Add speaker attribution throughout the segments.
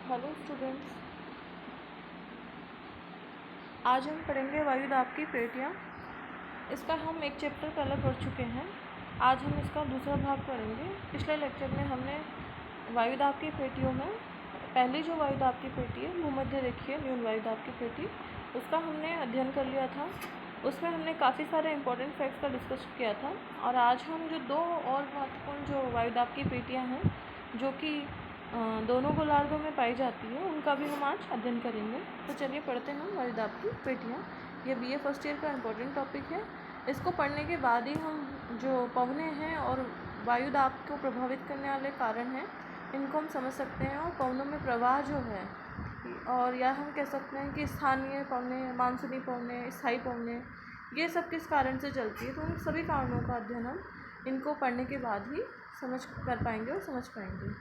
Speaker 1: Hello students, आज हम पढ़ेंगे वायुदाब की पेटियाँ। इसका हम एक चैप्टर पहले पढ़ चुके हैं। आज हम इसका दूसरा भाग पढ़ेंगे। पिछले लेक्चर में हमने वायुदाब की पेटियों में पहली जो वायुदाब की पेटी है भूमध्य रेखीय न्यून वायुदाब की पेटी, उसका हमने अध्ययन कर लिया था। उसमें हमने काफ़ी सारे इंपॉर्टेंट फैक्ट्स का डिस्कस किया था। और आज हम जो दो और महत्वपूर्ण जो वायुदाब की पेटियाँ हैं जो कि दोनों गोलार्धों में पाई जाती है, उनका भी हम आज अध्ययन करेंगे। तो चलिए पढ़ते हैं वायुदाब की पेटियाँ। ये बीए फर्स्ट ईयर का इम्पोर्टेंट टॉपिक है। इसको पढ़ने के बाद ही हम जो पवनें हैं और वायुदाब को प्रभावित करने वाले कारण हैं, इनको हम समझ सकते हैं। और पवनों में प्रवाह जो है, और या हम कह सकते हैं कि स्थानीय पवनें, मानसूनी पवनें, स्थायी पवनें, ये सब किस कारण से चलती है, तो उन सभी कारणों का अध्ययन हम इनको पढ़ने के बाद ही समझ कर पाएंगे और समझ पाएंगे।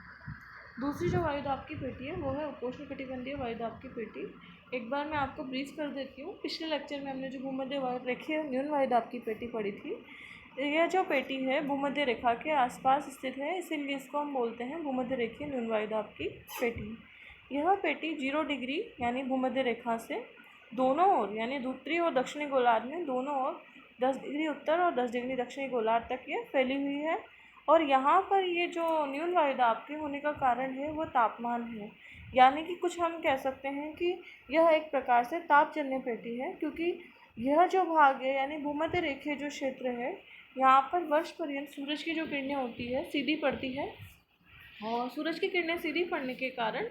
Speaker 1: दूसरी जो वायुदाब की पेटी है वो है उपोष्णकटिबंधीय वायुदाब की पेटी। एक बार मैं आपको ब्रीफ कर देती हूँ। पिछले लेक्चर में हमने जो भूमध्य रेखीय न्यून वायुदाब की पेटी पढ़ी थी। यह जो पेटी है भूमध्य रेखा के आसपास स्थित है, इसीलिए इसको हम बोलते हैं भूमध्य रेखीय न्यून वायुदाब की पेटी। यह पेटी 0 डिग्री यानी भूमध्य रेखा से दोनों ओर यानी उत्तरी और दक्षिणी गोलार्ध में दोनों ओर 10 डिग्री उत्तर और 10 डिग्री दक्षिणी गोलार्ध तक ये फैली हुई है। और यहाँ पर ये जो न्यून वायुदाब के होने का कारण है वो तापमान है। यानी कि कुछ हम कह सकते हैं कि यह एक प्रकार से तापजन्य पेटी है, क्योंकि यह जो भाग है यानी भूमध्य रेखीय जो क्षेत्र है, यहाँ पर वर्ष पर्यंत सूरज की जो किरणें होती है सीधी पड़ती है, और सूरज की किरणें सीधी पड़ने के कारण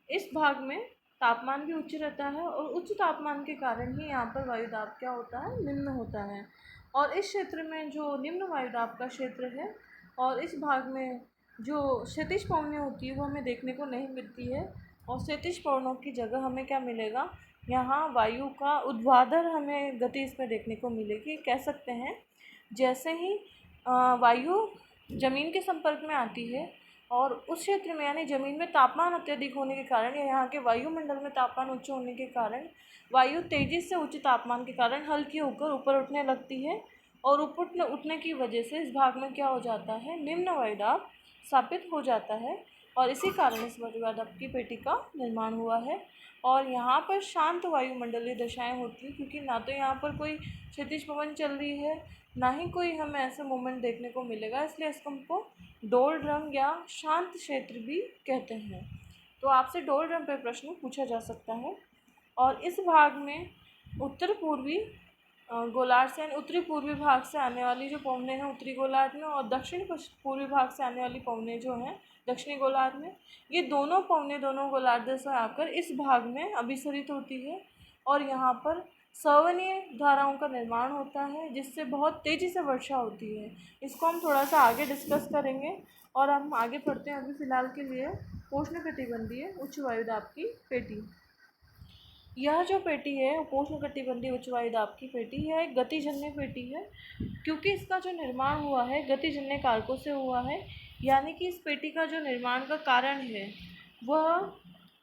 Speaker 1: इस भाग में तापमान भी उच्च रहता है। और उच्च तापमान के कारण ही यहाँ पर वायुदाब क्या होता है, निम्न होता है। और इस क्षेत्र में जो निम्न वायुदाब का क्षेत्र है और इस भाग में जो क्षैतिज पवनें होती है वो हमें देखने को नहीं मिलती है। और क्षैतिज पवनों की जगह हमें क्या मिलेगा, यहाँ वायु का ऊर्ध्वाधर हमें गति इसमें देखने को मिलेगी। कह सकते हैं जैसे ही वायु ज़मीन के संपर्क में आती है और उस क्षेत्र में यानी ज़मीन में तापमान अत्यधिक होने के कारण या यहाँ के वायुमंडल में तापमान उच्च होने के कारण वायु तेज़ी से उच्च तापमान के कारण हल्की होकर ऊपर उठने लगती है। और ऊपर उठने की वजह से इस भाग में क्या हो जाता है, निम्न वायुदाब स्थापित हो जाता है। और इसी कारण इस वायुदाब की पेटी का निर्माण हुआ है। और यहाँ पर शांत वायुमंडलीय दशाएं होती हैं, क्योंकि ना तो यहाँ पर कोई क्षैतिज पवन चल रही है, ना ही कोई हमें ऐसे मोमेंट देखने को मिलेगा। इसलिए इसको हमको डोलड्रम या शांत क्षेत्र भी कहते हैं। तो आपसे डोलड्रम पर प्रश्न पूछा जा सकता है। और इस भाग में उत्तर पूर्वी गोलार्ध से यानी उत्तरी पूर्वी भाग से आने वाली जो पवनें हैं उत्तरी गोलार्ध में, और दक्षिण पूर्वी भाग से आने वाली पवनें जो हैं दक्षिणी गोलार्ध में, ये दोनों पवनें दोनों गोलार्ध से आकर इस भाग में अभिसरित होती है। और यहाँ पर सवर्णीय धाराओं का निर्माण होता है, जिससे बहुत तेज़ी से वर्षा होती है। इसको हम थोड़ा सा आगे डिस्कस करेंगे। और हम आगे पढ़ते हैं अभी फ़िलहाल के लिए उपोष्णकटिबंधीय उच्च वायुदाब की पेटी। यह जो पेटी है उपोष्णकटिबंधीय उच्च वायुदाब की पेटी, यह एक गतिजन्य पेटी है, क्योंकि इसका जो निर्माण हुआ है गतिजन्य कारकों से हुआ है। यानी कि इस पेटी का जो निर्माण का कारण है वह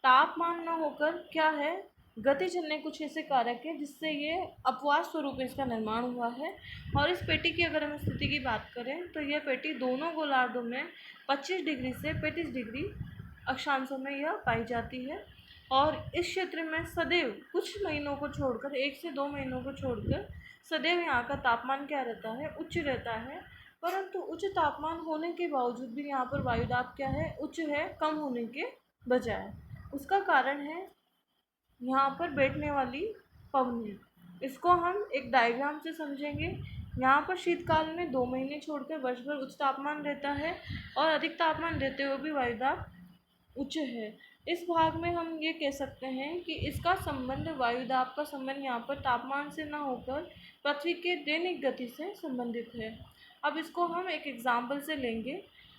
Speaker 1: तापमान न होकर क्या है, गतिजन्य कुछ ऐसे कारक है जिससे ये अपवाद स्वरूप इसका निर्माण हुआ है। और इस पेटी की अगर हम स्थिति की बात करें तो यह पेटी दोनों गोलार्धों में 25 डिग्री से 35 डिग्री अक्षांशों में यह पाई जाती है। और इस क्षेत्र में सदैव कुछ महीनों को छोड़कर 1 से 2 महीनों को छोड़कर सदैव यहाँ का तापमान क्या रहता है, उच्च रहता है। परंतु उच्च तापमान होने के बावजूद भी यहाँ पर वायुदाब क्या है, उच्च है, कम होने के बजाय। उसका कारण है यहाँ पर बैठने वाली पवनें। इसको हम एक डायग्राम से समझेंगे। यहाँ पर शीतकाल में 2 महीने छोड़कर वर्ष भर उच्च तापमान रहता है, और अधिक तापमान रहते हुए भी वायुदाब उच्च है। इस भाग में हम ये कह सकते हैं कि इसका संबंध वायुदाब का संबंध यहाँ पर तापमान से न होकर पृथ्वी के दैनिक गति से संबंधित है। अब इसको हम एक एग्जाम्पल से लेंगे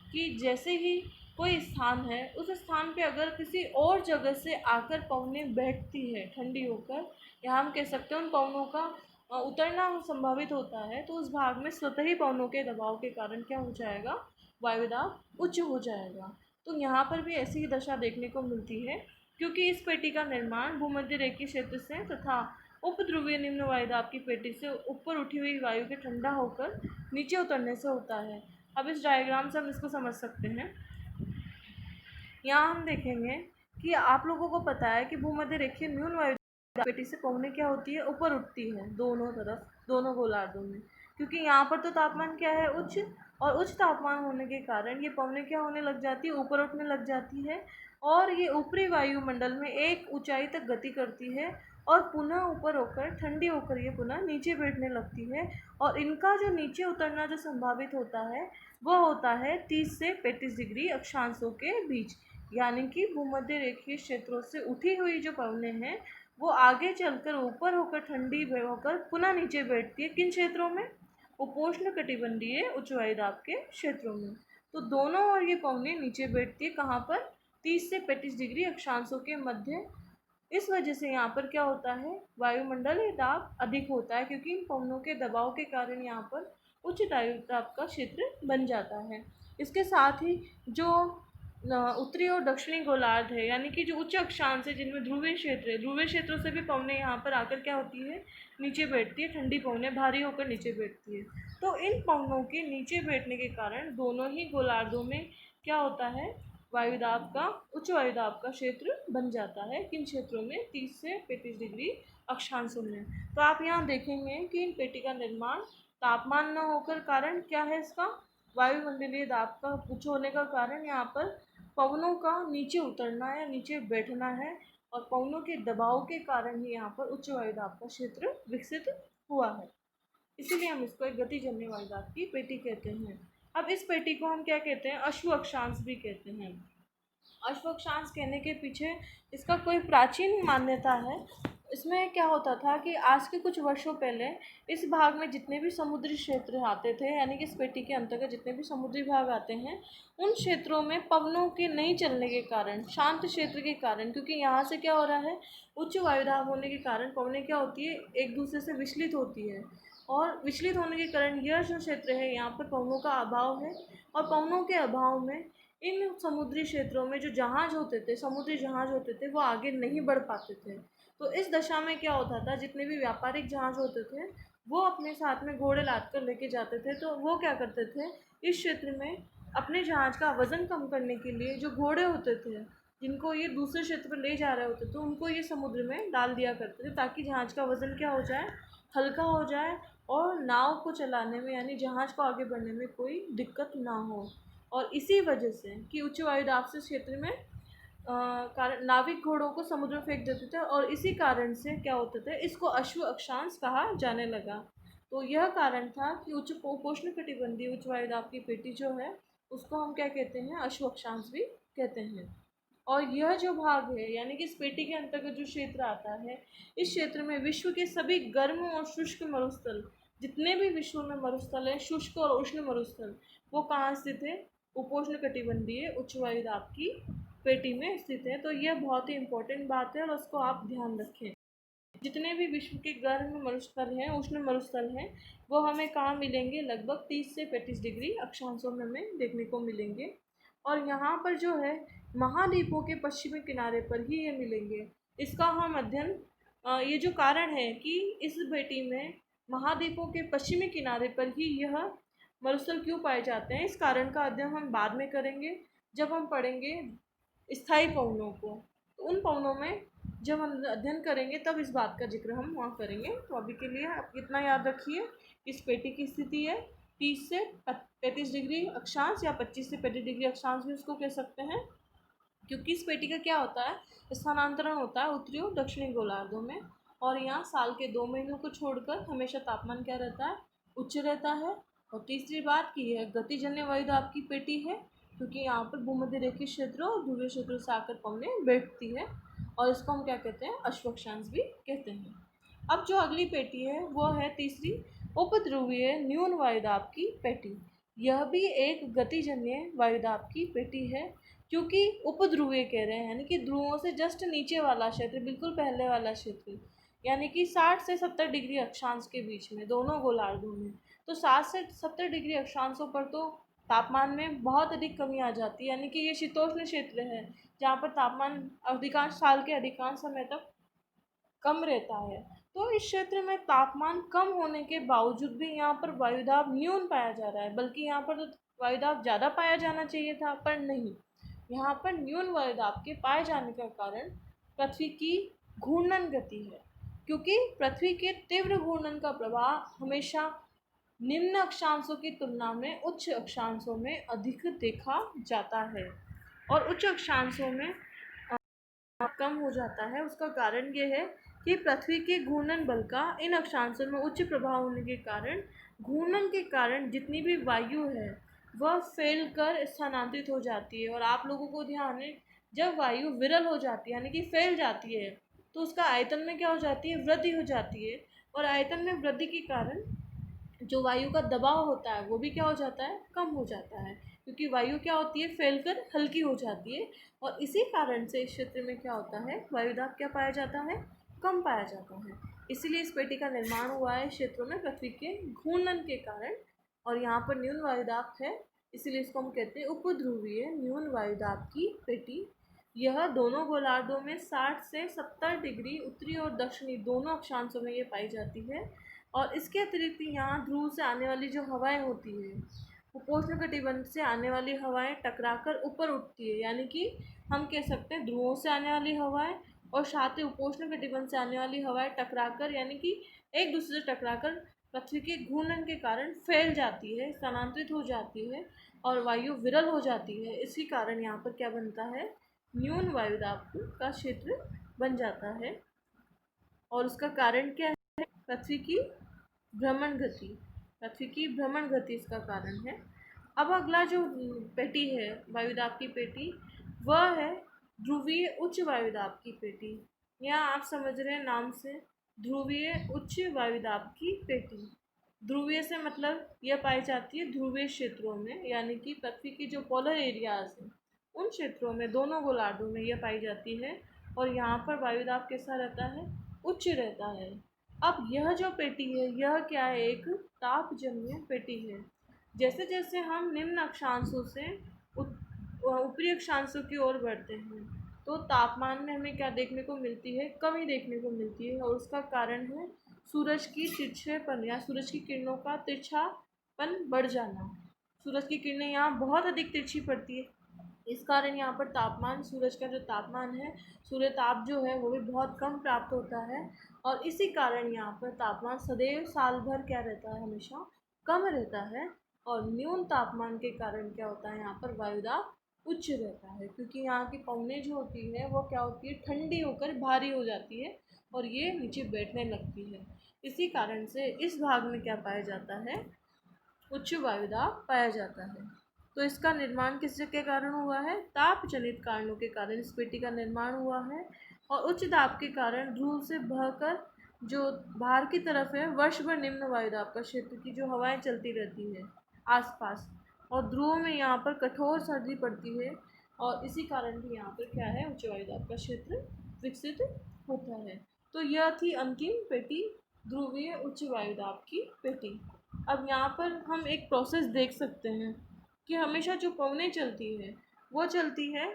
Speaker 1: कि जैसे ही कोई स्थान है, उस स्थान पे अगर किसी और जगह से आकर पवनें बैठती है ठंडी होकर, या हम कह सकते हैं उन पवनों का उतरना संभावित होता है, तो उस भाग में स्वतः ही पवनों के दबाव के कारण क्या हो जाएगा, वायुदाब उच्च हो जाएगा। तो यहाँ पर भी ऐसी ही दशा देखने को मिलती है, क्योंकि इस पेटी का निर्माण भूमध्य रेखीय क्षेत्र से तथा उपध्रुवीय निम्न वायुदाब की पेटी से ऊपर उठी हुई वायु के ठंडा होकर नीचे उतरने से होता है। अब इस डायग्राम से हम इसको समझ सकते हैं। यहाँ हम देखेंगे कि आप लोगों को पता है कि भूमध्य रेखीय न्यून वायुदाब पेटी से पवनें क्या होती है, ऊपर उठती है दोनों तरफ, दोनों गोलार्धों में। क्योंकि यहाँ पर तो तापमान क्या है, उच्च, और उच्च तापमान होने के कारण ये पवनें क्या होने लग जाती है, ऊपर उठने लग जाती है, और ये ऊपरी वायुमंडल में एक ऊंचाई तक गति करती है और पुनः ऊपर होकर, ठंडी होकर ये पुनः नीचे बैठने लगती है। और इनका जो नीचे उतरना जो संभावित होता है वह होता है 30 से 35 डिग्री अक्षांशों के बीच। यानी कि भूमध्य रेखीय क्षेत्रों से उठी हुई जो पवनें हैं वो आगे चलकर ऊपर होकर, ठंडी होकर पुनः नीचे बैठती है। किन क्षेत्रों में? उपोष्ण कटिबंधीय उच्च वायुदाब के क्षेत्रों में। तो दोनों ओर ये पवनें नीचे बैठती है, कहाँ पर? 30 से 35 डिग्री अक्षांशों के मध्य। इस वजह से यहाँ पर क्या होता है, वायुमंडलीय दाब अधिक होता है, क्योंकि इन पवनों के दबाव के कारण यहाँ पर उच्च वायुदाब का क्षेत्र बन जाता है। इसके साथ ही जो उत्तरी और दक्षिणी गोलार्ध है, यानी कि जो उच्च अक्षांश है जिनमें ध्रुवीय क्षेत्र है, ध्रुवीय क्षेत्रों से भी पवनें यहाँ पर आकर क्या होती है, नीचे बैठती है। ठंडी पवनें भारी होकर नीचे बैठती है। तो इन पवनों के नीचे बैठने के कारण दोनों ही गोलार्धों में क्या होता है, वायुदाब का, उच्च वायुदाब का क्षेत्र बन जाता है। किन क्षेत्रों में? 30 से 35 डिग्री अक्षांशों में। तो आप यहाँ देखेंगे कि इन पेटी का निर्माण तापमान न होकर, कारण क्या है इसका, वायुमंडलीय दाब का उच्च होने का कारण यहाँ पर पवनों का नीचे उतरना या नीचे बैठना है, और पवनों के दबाव के कारण ही यहाँ पर उच्च वायुदाब का क्षेत्र विकसित हुआ है। इसीलिए हम इसको एक गतिजन्य वायुदाब की पेटी कहते हैं। अब इस पेटी को हम क्या कहते हैं, अश्व अक्षांश भी कहते हैं। अश्व अक्षांश कहने के पीछे इसका कोई प्राचीन मान्यता है। इसमें क्या होता था कि आज के कुछ वर्षों पहले इस भाग में जितने भी समुद्री क्षेत्र आते थे, यानी कि इस पेटी के अंतर्गत जितने भी समुद्री भाग आते हैं, उन क्षेत्रों में पवनों के नहीं चलने के कारण, शांत क्षेत्र के कारण, क्योंकि यहाँ से क्या हो रहा है, उच्च वायुदाब होने के कारण पवनें क्या होती है, एक दूसरे से विचलित होती है, और विचलित होने के कारण यह जो क्षेत्र है यहाँ पर पवनों का अभाव है। और पवनों के अभाव में इन समुद्री क्षेत्रों में जो जहाज होते थे, समुद्री जहाज होते थे, वो आगे नहीं बढ़ पाते थे। तो इस दशा में क्या होता था, जितने भी व्यापारिक जहाज होते थे वो अपने साथ में घोड़े लाद कर लेके जाते थे। तो वो क्या करते थे, इस क्षेत्र में अपने जहाज का वज़न कम करने के लिए जो घोड़े होते थे, जिनको ये दूसरे क्षेत्र पर ले जा रहे होते थे, उनको ये समुद्र में डाल दिया करते थे, ताकि जहाज का वज़न क्या हो जाए, हल्का हो जाए, और नाव को चलाने में, यानी जहाज को आगे बढ़ने में कोई दिक्कत ना हो। और इसी वजह से कि उच्च वायुदाब से क्षेत्र में कारण नाविक घोड़ों को समुद्र में फेंक देते थे, और इसी कारण से क्या होते थे, इसको अश्व अक्षांश कहा जाने लगा। तो यह कारण था कि उच्च उपोष्ण कटिबंधीय उच्च वायुदाब की पेटी जो है उसको हम क्या कहते हैं, अश्व अक्षांश भी कहते हैं। और यह जो भाग है, यानी कि इस पेटी के अंतर्गत जो क्षेत्र आता है, इस क्षेत्र में विश्व के सभी गर्म और शुष्क मरुस्थल, जितने भी विश्व में मरुस्थल है, शुष्क और उष्ण मरुस्थल, वो कहाँ स्थित है, उपोष्ण कटिबंधीय उच्च वायुदाब की पेटी में स्थित है। तो यह बहुत ही इम्पोर्टेंट बात है और उसको आप ध्यान रखें। जितने भी विश्व के गर्म मरुस्थल हैं, उष्ण मरुस्थल हैं, वो हमें कहाँ मिलेंगे, लगभग 30 से 35 डिग्री अक्षांशों में हमें देखने को मिलेंगे। और यहाँ पर जो है, महाद्वीपों के पश्चिमी किनारे पर ही ये मिलेंगे। इसका हम अध्ययन, ये जो कारण है कि इस पेटी में महाद्वीपों के पश्चिमी किनारे पर ही यह मरुस्थल क्यों पाए जाते हैं, इस कारण का अध्ययन हम बाद में करेंगे, जब हम पढ़ेंगे स्थायी पवनों को। तो उन पवनों में जब हम अध्ययन करेंगे तब इस बात का जिक्र हम वहाँ करेंगे। तो अभी के लिए आप इतना याद रखिए, इस पेटी की स्थिति है 30 से 35 डिग्री अक्षांश, या 25 से 35 डिग्री अक्षांश भी उसको कह सकते हैं, क्योंकि इस पेटी का क्या होता है, स्थानांतरण होता है उत्तरी और दक्षिणी गोलार्धों में। और यहाँ साल के 2 महीनों को छोड़कर हमेशा तापमान क्या रहता है, उच्च रहता है। और तीसरी बात की यह गतिजन्य वायुदाब की पेटी है, क्योंकि यहाँ पर भूमध्य रेखीय क्षेत्र और ध्रुवीय क्षेत्र से आकर पवनें बैठती है, और इसको हम क्या कहते हैं, अश्व अक्षांश भी कहते हैं। अब जो अगली पेटी है वो है तीसरी, उपध्रुवीय न्यून वायुदाब की पेटी। यह भी एक गतिजन्य वायुदाब की पेटी है, क्योंकि उपध्रुवीय कह रहे हैं, यानी कि ध्रुवों से जस्ट नीचे वाला क्षेत्र, बिल्कुल पहले वाला क्षेत्र, यानी कि 60 से 70 डिग्री अक्षांश के बीच में दोनों गोलार्धों में। तो 60 से 70 डिग्री अक्षांशों पर तो तापमान में बहुत अधिक कमी आ जाती है, यानी कि ये शीतोष्ण क्षेत्र है, जहाँ पर तापमान अधिकांश साल के अधिकांश समय तक कम रहता है। तो इस क्षेत्र में तापमान कम होने के बावजूद भी यहाँ पर वायुदाब न्यून पाया जा रहा है, बल्कि यहाँ पर तो वायुदाब ज़्यादा पाया जाना चाहिए था, पर नहीं। यहाँ पर न्यून वायुदाब के पाए जाने का कारण पृथ्वी की घूर्णन गति है, क्योंकि पृथ्वी के तीव्र घूर्णन का प्रभाव हमेशा निम्न अक्षांशों की तुलना में उच्च अक्षांशों में अधिक देखा जाता है और उच्च अक्षांशों में कम हो जाता है। उसका कारण ये है कि पृथ्वी के घूर्णन बल का इन अक्षांशों में उच्च प्रभाव होने के कारण घूर्णन के कारण जितनी भी वायु है वह फैल कर स्थानांतरित हो जाती है। और आप लोगों को ध्यान है, जब वायु विरल हो जाती है यानी कि फैल जाती है तो उसका आयतन में क्या हो जाती है, वृद्धि हो जाती है। और आयतन में वृद्धि के कारण जो वायु का दबाव होता है वो भी क्या हो जाता है, कम हो जाता है, क्योंकि वायु क्या होती है, फैलकर हल्की हो जाती है। और इसी कारण से इस क्षेत्र में क्या होता है, वायुदाब क्या पाया जाता है, कम पाया जाता है। इसीलिए इस पेटी का निर्माण हुआ है क्षेत्रों में पृथ्वी के घूर्णन के कारण। और यहाँ पर न्यून वायुदाब है, इसीलिए इसको हम कहते हैं उपध्रुवीय न्यून वायुदाब की पेटी। यह दोनों गोलार्धों में 60 से 70 डिग्री उत्तरी और दक्षिणी दोनों अक्षांशों में ये पाई जाती है। और इसके अतिरिक्त यहाँ ध्रुव से आने वाली जो हवाएं होती है, उपोष्ण कटिबंध से आने वाली हवाएं टकराकर ऊपर उठती है, यानी कि हम कह सकते हैं ध्रुवों से आने वाली हवाएं और साथ ही उपोष्ण कटिबंध से आने वाली हवाएं टकराकर, यानी कि एक दूसरे से टकराकर पृथ्वी के घूर्णन के कारण फैल जाती है, स्थानांतरित हो जाती है और वायु विरल हो जाती है। इसी कारण यहाँ पर क्या बनता है, न्यून वायुदाब का क्षेत्र बन जाता है। और उसका कारण क्या है, पृथ्वी की भ्रमण गति, पृथ्वी की भ्रमण गति इसका कारण है। अब अगला जो पेटी है वायुदाब की पेटी, वह है ध्रुवीय उच्च वायुदाब की पेटी। यहाँ आप समझ रहे हैं नाम से, ध्रुवीय उच्च वायुदाब की पेटी। ध्रुवीय से मतलब यह पाई जाती है ध्रुवीय क्षेत्रों में, यानी कि पृथ्वी की जो पोलर एरियाज हैं उन क्षेत्रों में, दोनों गोलार्धों में यह पाई जाती है। और यहाँ पर वायुदाब कैसा रहता है, उच्च रहता है। अब यह जो पेटी है यह क्या है, एक तापजन्य पेटी है। जैसे जैसे हम निम्न अक्षांशों से ऊपरी अक्षांशों की ओर बढ़ते हैं तो तापमान में हमें क्या देखने को मिलती है, कमी देखने को मिलती है। और उसका कारण है सूरज की तिरछेपन या सूरज की किरणों का तिरछापन बढ़ जाना। सूरज की किरणें यहाँ बहुत अधिक तिरछी पड़ती है, इस कारण यहाँ पर तापमान, सूरज का जो तापमान है, सूर्य ताप जो है वो भी बहुत कम प्राप्त होता है। और इसी कारण यहाँ पर तापमान सदैव साल भर क्या रहता है, हमेशा कम रहता है। और न्यून तापमान के कारण क्या होता है, यहाँ पर वायुदाब उच्च रहता है, क्योंकि यहाँ की पवनें जो होती है वो क्या होती है, ठंडी होकर भारी हो जाती है और ये नीचे बैठने लगती है। इसी कारण से इस भाग में क्या पाया जाता है, उच्च वायुदाब पाया जाता है। तो इसका निर्माण किसके कारण हुआ है, ताप जनित कारणों के कारण इस पेटी का निर्माण हुआ है। और उच्च दाब के कारण ध्रुव से बहकर जो बाहर की तरफ है वर्ष भर निम्न वायुदाब का क्षेत्र की जो हवाएं चलती रहती है आसपास, और ध्रुवों में यहाँ पर कठोर सर्दी पड़ती है। और इसी कारण भी यहाँ पर क्या है, उच्च वायुदाब का क्षेत्र विकसित होता है। तो यह थी अंतिम पेटी, ध्रुवीय उच्च वायुदाब की पेटी। अब यहाँ पर हम एक प्रोसेस देख सकते हैं कि हमेशा जो पवनें चलती है वो चलती है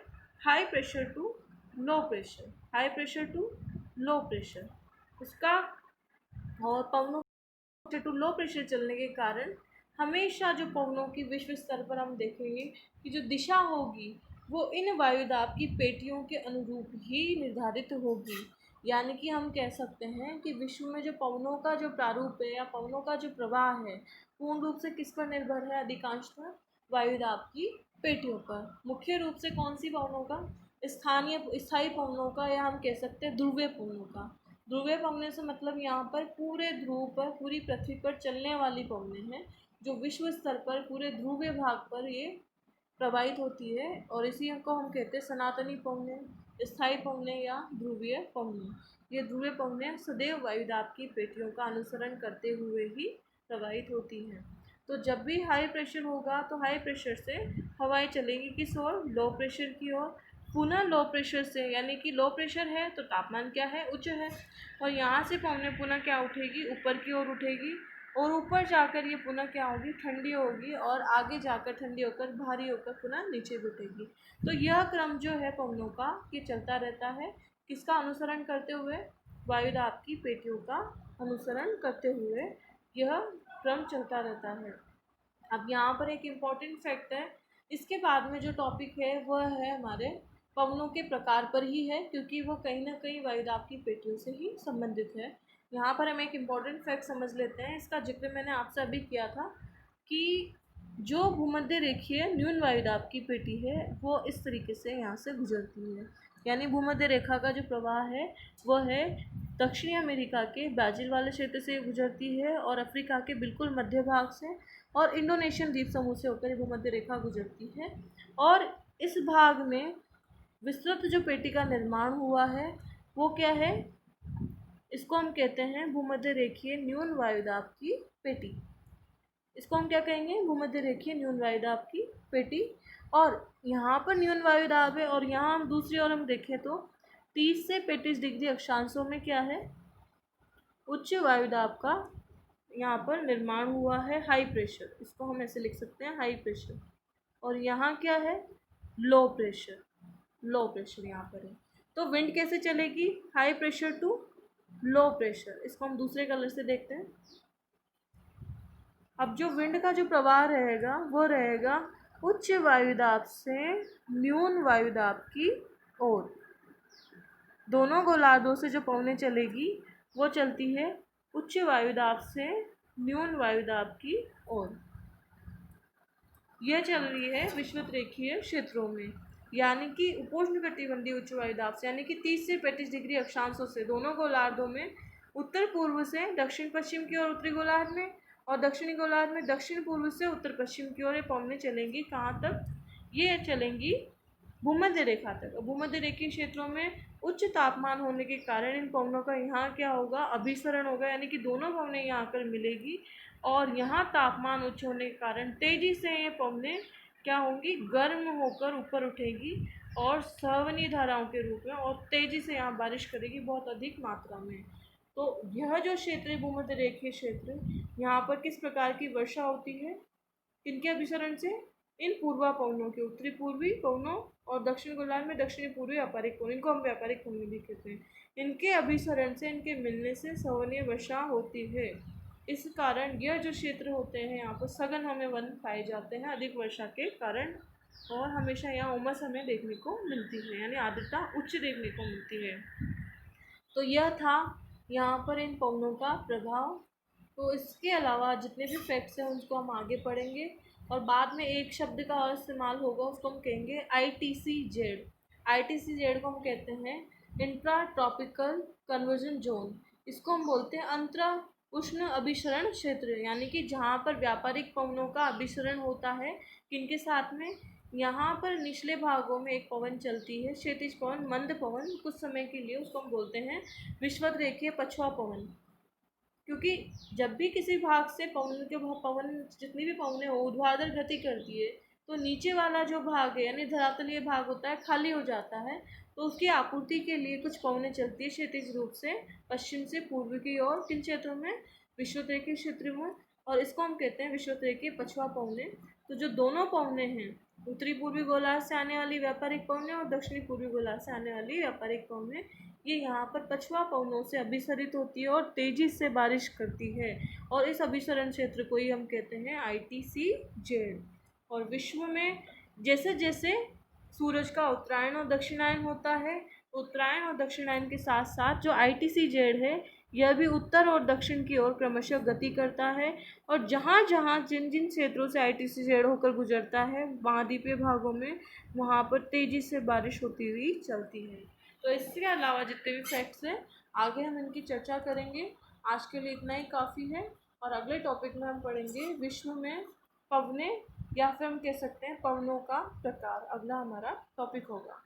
Speaker 1: high pressure to low pressure, high pressure to low pressure उसका। और पवनों टू लो प्रेशर चलने के कारण हमेशा जो पवनों की विश्व स्तर पर हम देखेंगे कि जो दिशा होगी वो इन वायुदाब की पेटियों के अनुरूप ही निर्धारित होगी। यानी कि हम कह सकते हैं कि विश्व में जो पवनों का जो प्रारूप है या पवनों का जो प्रवाह है पूर्ण रूप से किस पर निर्भर है, अधिकांशतः वायुदाब की पेटियों पर। मुख्य रूप से कौन सी पवनों का, स्थायी पवनों का, या हम कह सकते हैं ध्रुवीय पवनों का। ध्रुवीय पवने से मतलब यहाँ पर पूरे ध्रुव पर, पूरी पृथ्वी पर चलने वाली पवनें हैं जो विश्व स्तर पर पूरे ध्रुवीय भाग पर ये प्रवाहित होती है। और इसी को हम कहते हैं सनातनी पवने, स्थायी पवने या ध्रुवीय पवने। ये ध्रुवीय पवने सदैव वायुदाब की पेटियों का अनुसरण करते हुए ही प्रवाहित होती हैं। तो जब भी हाई प्रेशर होगा तो हाई प्रेशर से हवाएं चलेंगी किस ओर, लो प्रेशर की ओर। पुनः लो प्रेशर से, यानी कि लो प्रेशर है तो तापमान क्या है, उच्च है, और यहाँ से पवनें पुनः क्या उठेगी, ऊपर की ओर उठेगी। और ऊपर जाकर ये पुनः क्या होगी, ठंडी होगी, और आगे जाकर ठंडी होकर भारी होकर पुनः नीचे बैठेगी। तो यह क्रम जो है पवनों का ये चलता रहता है, किसका अनुसरण करते हुए, वायुदाब की पेटियों का अनुसरण करते हुए यह क्रम चलता रहता है। अब यहाँ पर एक इम्पॉर्टेंट फैक्ट है इसके बाद में जो टॉपिक है वह है हमारे पवनों के प्रकार पर ही है, क्योंकि वह कहीं ना कहीं वायुदाब की पेटियों से ही संबंधित है। यहाँ पर हम एक इम्पॉर्टेंट फैक्ट समझ लेते हैं, इसका जिक्र मैंने आपसे अभी किया था कि जो भूमध्य रेखीय न्यून वायुदाब की पेटी है वो इस तरीके से यहाँ से गुजरती है। यानी भूमध्य रेखा का जो प्रवाह है वह है दक्षिणी अमेरिका के ब्राज़ील वाले क्षेत्र से गुजरती है और अफ्रीका के बिल्कुल मध्य भाग से और इंडोनेशियन द्वीप समूह से होकर भूमध्य रेखा गुजरती है। और इस भाग में विस्तृत जो पेटी का निर्माण हुआ है वो क्या है, इसको हम कहते हैं भूमध्य रेखीय न्यून वायुदाब की पेटी। इसको हम क्या कहेंगे, भूमध्य रेखीय न्यून वायुदाब की पेटी। और यहाँ पर न्यून वायुदाब है और यहाँ हम दूसरी ओर हम देखें तो 30 से 35 डिग्री अक्षांशों में क्या है, उच्च वायुदाब का यहाँ पर निर्माण हुआ है, हाई प्रेशर। इसको हम ऐसे लिख सकते हैं, हाई प्रेशर। और यहाँ क्या है, लो प्रेशर। लो प्रेशर यहाँ पर है। तो विंड कैसे चलेगी, high pressure to low pressure. इसको हम दूसरे कलर से देखते हैं। अब जो विंड का जो प्रवाह रहेगा वो रहेगा उच्च वायुदाब से न्यून वायुदाब की ओर। दोनों गोलार्धों से जो पवनें चलेगी वो चलती है उच्च वायुदाब से न्यून वायुदाब की ओर। यह चल रही है विषुवत रेखीय क्षेत्रों में, यानी कि उपोष्णकटिबंधीय उच्च वायुदाब से, यानी कि 30 से 35 डिग्री अक्षांशों से दोनों गोलार्धों में उत्तर पूर्व से दक्षिण पश्चिम की ओर उत्तरी गोलार्ध में और दक्षिणी गोलार्ध में दक्षिण पूर्व से उत्तर पश्चिम की ओर ये पवनें चलेंगी। कहाँ तक, ये चलेंगी भूमध्य रेखा तक। भूमध्य रेखीय क्षेत्रों में उच्च तापमान होने के कारण इन पवनों का यहाँ क्या होगा, अभिसरण होगा, यानी कि दोनों पवनें यहाँ आकर मिलेगी और यहाँ तापमान उच्च होने के कारण तेजी से ये पवनें क्या होंगी, गर्म होकर ऊपर उठेगी और सवनी धाराओं के रूप में और तेजी से यहाँ बारिश करेगी बहुत अधिक मात्रा में। तो यह जो क्षेत्र है भूमध्य रेखीय क्षेत्र, यहाँ पर किस प्रकार की वर्षा होती है, किनके अभिसरण से, इन पूर्वा पवनों के, उत्तरी पूर्वी पवनों और दक्षिण गोलार्ध में दक्षिणी पूर्वी व्यापारिक पवन, इनको हम व्यापारिक पवन भी कहते हैं, इनके अभिसरण से, इनके मिलने से सवनीय वर्षा होती है। इस कारण यह जो क्षेत्र होते हैं यहाँ पर सघन हमें वन पाए जाते हैं अधिक वर्षा के कारण, और हमेशा यहाँ उमस हमें देखने को मिलती है, यानी आर्द्रता उच्च देखने को मिलती है। तो यह था यहाँ पर इन पवनों का प्रभाव। तो इसके अलावा जितने भी फैक्ट्स हैं उनको हम आगे पढ़ेंगे और बाद में एक शब्द का और इस्तेमाल होगा, उसको हम कहेंगे ITCZ। ITCZ को हम कहते हैं इंट्रा ट्रॉपिकल कन्वर्जन जोन। इसको हम बोलते हैं अंतरा उष्ण अभिसरण क्षेत्र, यानी कि जहाँ पर व्यापारिक पवनों का अभिसरण होता है किनके साथ में, यहाँ पर निचले भागों में एक पवन चलती है, क्षैतिज पवन, मंद पवन कुछ समय के लिए, उसको हम बोलते हैं विषुवत रेखीय पछुआ पवन। क्योंकि जब भी किसी भाग से पवन जितनी भी पवनें हो ऊर्ध्वाधर गति करती है तो नीचे वाला जो भाग है यानी धरातलीय भाग होता है खाली हो जाता है, तो उसकी आपूर्ति के लिए कुछ पवनें चलती है क्षैतिज रूप से पश्चिम से पूर्व की ओर, किन क्षेत्रों में, विषुवत रेखीय क्षेत्र में, और इसको हम कहते हैं विषुवत रेखीय पछुआ पवनें। तो जो दोनों पवनें हैं, उत्तरी पूर्वी गोलार्ध से आने वाली व्यापारिक पवनें और दक्षिणी पूर्वी गोलार्ध से आने वाली व्यापारिक पवनें, ये यहाँ पर पछुआ पवनों से अभिसरित होती है और तेजी से बारिश करती है, और इस अभिसरण क्षेत्र को ही हम कहते हैं ITCZ। और विश्व में जैसे जैसे सूरज का उत्तरायण और दक्षिणायन होता है, उत्तरायण और दक्षिणायन के साथ साथ जो ITCZ है यह भी उत्तर और दक्षिण की ओर क्रमशः गति करता है, और जहाँ जहाँ जिन जिन क्षेत्रों से ITCZ होकर गुजरता है महाद्वीपीय भागों में, वहाँ पर तेज़ी से बारिश होती हुई चलती है। तो इसके अलावा जितने भी फैक्ट्स हैं आगे हम इनकी चर्चा करेंगे। आज के लिए इतना ही काफ़ी है, और अगले टॉपिक में हम पढ़ेंगे विश्व में पवनें, या फिर हम कह सकते हैं पवनों का प्रकार, अगला हमारा टॉपिक होगा।